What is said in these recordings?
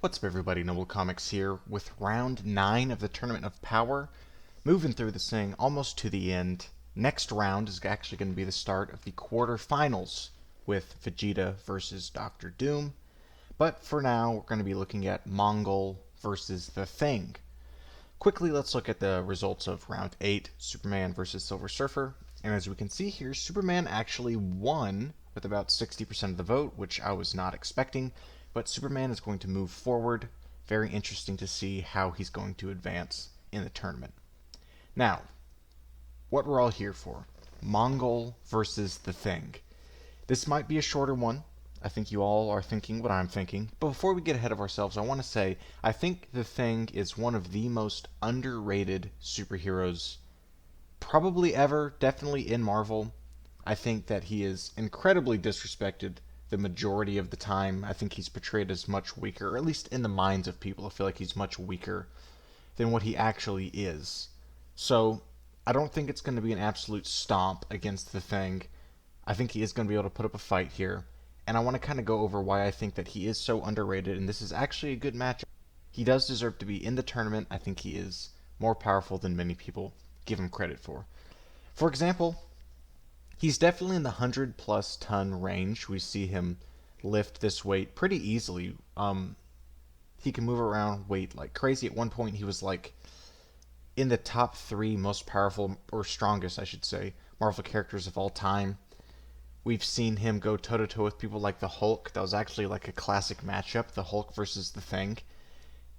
What's up everybody, Noble Comics here with round 9 of the Tournament of Power. Moving through this thing almost to the end. Next round is actually going to be the start of the quarterfinals with Vegeta versus Dr. Doom. But for now, we're going to be looking at Mongul versus the Thing. Quickly, let's look at the results of round 8, Superman versus Silver Surfer. And as we can see here, Superman actually won with about 60% of the vote, which I was not expecting. But Superman is going to move forward. Very interesting to see how he's going to advance in the tournament. Now, what we're all here for. Mongul versus the Thing. This might be a shorter one. I think you all are thinking what I'm thinking. But before we get ahead of ourselves, I want to say I think the Thing is one of the most underrated superheroes probably ever, definitely in Marvel. I think that he is incredibly disrespected the majority of the time. I think he's portrayed as much weaker, or at least in the minds of people, I feel like he's much weaker than what he actually is. So, I don't think it's going to be an absolute stomp against the Thing. I think he is going to be able to put up a fight here. And I want to kind of go over why I think that he is so underrated, and this is actually a good matchup. He does deserve to be in the tournament. I think he is more powerful than many people give him credit for. For example, he's definitely in the 100+ ton range. We see him lift this weight pretty easily. He can move around weight like crazy. At one point, he was like in the top 3 most powerful, or strongest, I should say, Marvel characters of all time. We've seen him go toe-to-toe with people like the Hulk. That was actually like a classic matchup, the Hulk versus the Thing.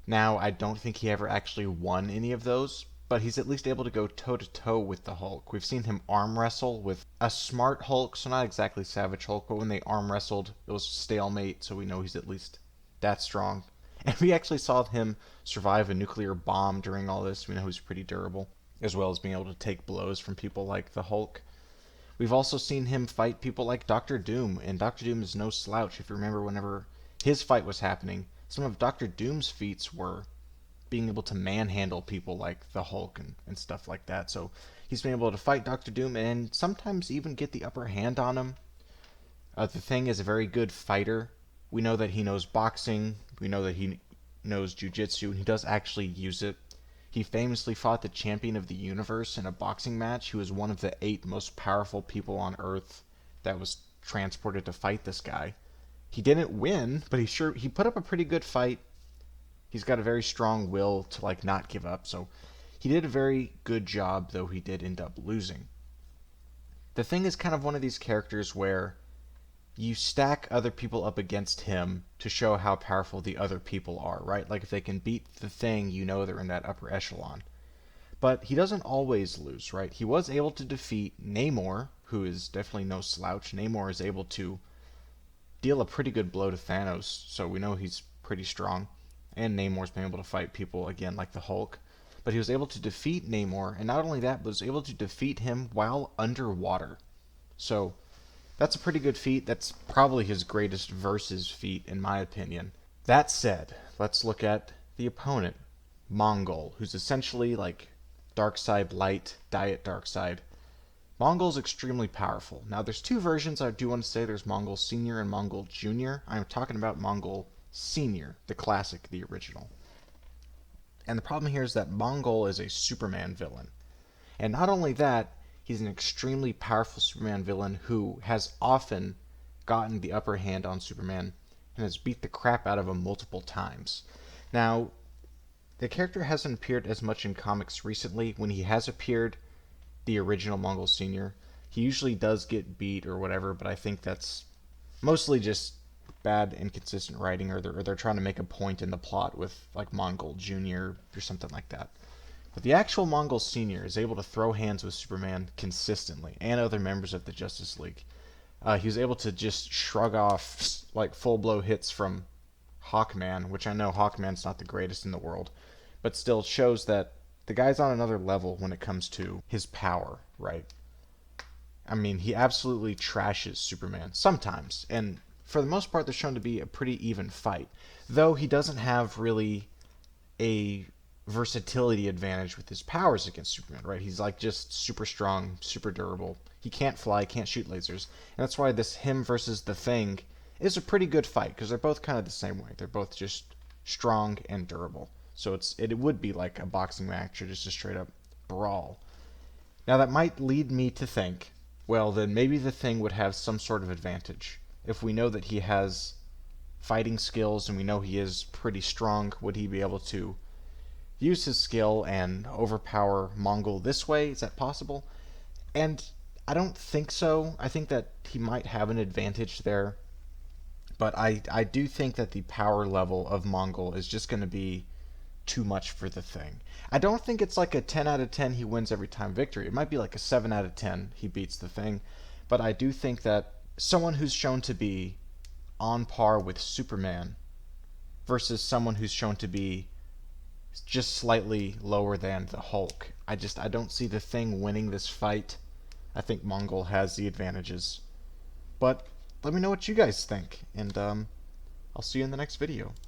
Now, I don't think he ever actually won any of those, but he's at least able to go toe-to-toe with the Hulk. We've seen him arm wrestle with a smart Hulk, so not exactly Savage Hulk, but when they arm wrestled, it was stalemate, so we know he's at least that strong. And we actually saw him survive a nuclear bomb during all this. We know he's pretty durable, as well as being able to take blows from people like the Hulk. We've also seen him fight people like Dr. Doom, and Dr. Doom is no slouch. If you remember, whenever his fight was happening, some of Dr. Doom's feats were being able to manhandle people like the Hulk and stuff like that. So he's been able to fight Dr. Doom and sometimes even get the upper hand on him. The Thing is a very good fighter. We know that he knows boxing. We know that he knows jiu-jitsu, and he does actually use it. He famously fought the champion of the universe in a boxing match. He was one of the 8 most powerful people on Earth that was transported to fight this guy. He didn't win, but he put up a pretty good fight. He's got a very strong will to like not give up, so he did a very good job, though he did end up losing. The Thing is kind of one of these characters where you stack other people up against him to show how powerful the other people are, right? Like if they can beat the Thing, you know they're in that upper echelon. But he doesn't always lose, right? He was able to defeat Namor, who is definitely no slouch. Namor is able to deal a pretty good blow to Thanos, so we know he's pretty strong. And Namor's been able to fight people, again, like the Hulk. But he was able to defeat Namor, and not only that, but was able to defeat him while underwater. So that's a pretty good feat. That's probably his greatest versus feat, in my opinion. That said, let's look at the opponent, Mongul, who's essentially like Darkseid Light, Diet Darkseid. Mongul's extremely powerful. Now, there's 2 versions I do want to say. There's Mongul Senior and Mongul Junior. I'm talking about Mongul Senior, the classic, the original. And the problem here is that Mongul is a Superman villain. And not only that, he's an extremely powerful Superman villain who has often gotten the upper hand on Superman and has beat the crap out of him multiple times. Now, the character hasn't appeared as much in comics recently. When he has appeared, the original Mongul Senior, he usually does get beat or whatever, but I think that's mostly just bad, inconsistent writing, or they're trying to make a point in the plot with like Mongul Jr. or something like that. But the actual Mongul Senior is able to throw hands with Superman consistently, and other members of the Justice League. He was able to just shrug off like full blow hits from Hawkman, which I know Hawkman's not the greatest in the world, but still shows that the guy's on another level when it comes to his power, right? I mean, he absolutely trashes Superman sometimes, and for the most part, they're shown to be a pretty even fight. Though he doesn't have really a versatility advantage with his powers against Superman, right? He's like just super strong, super durable. He can't fly, can't shoot lasers. And that's why this him versus the Thing is a pretty good fight, because they're both kind of the same way. They're both just strong and durable. So it would be like a boxing match or just a straight up brawl. Now that might lead me to think, well, then maybe the Thing would have some sort of advantage. If we know that he has fighting skills and we know he is pretty strong, would he be able to use his skill and overpower Mongul this way? Is that possible? And I don't think so. I think that he might have an advantage there, but I do think that the power level of Mongul is just going to be too much for the Thing. I don't think it's like a 10 out of 10 he wins every time victory. It might be like a 7 out of 10 he beats the Thing, but I do think that someone who's shown to be on par with Superman versus someone who's shown to be just slightly lower than the Hulk. I don't see the Thing winning this fight. I think Mongul has the advantages. But let me know what you guys think, and I'll see you in the next video.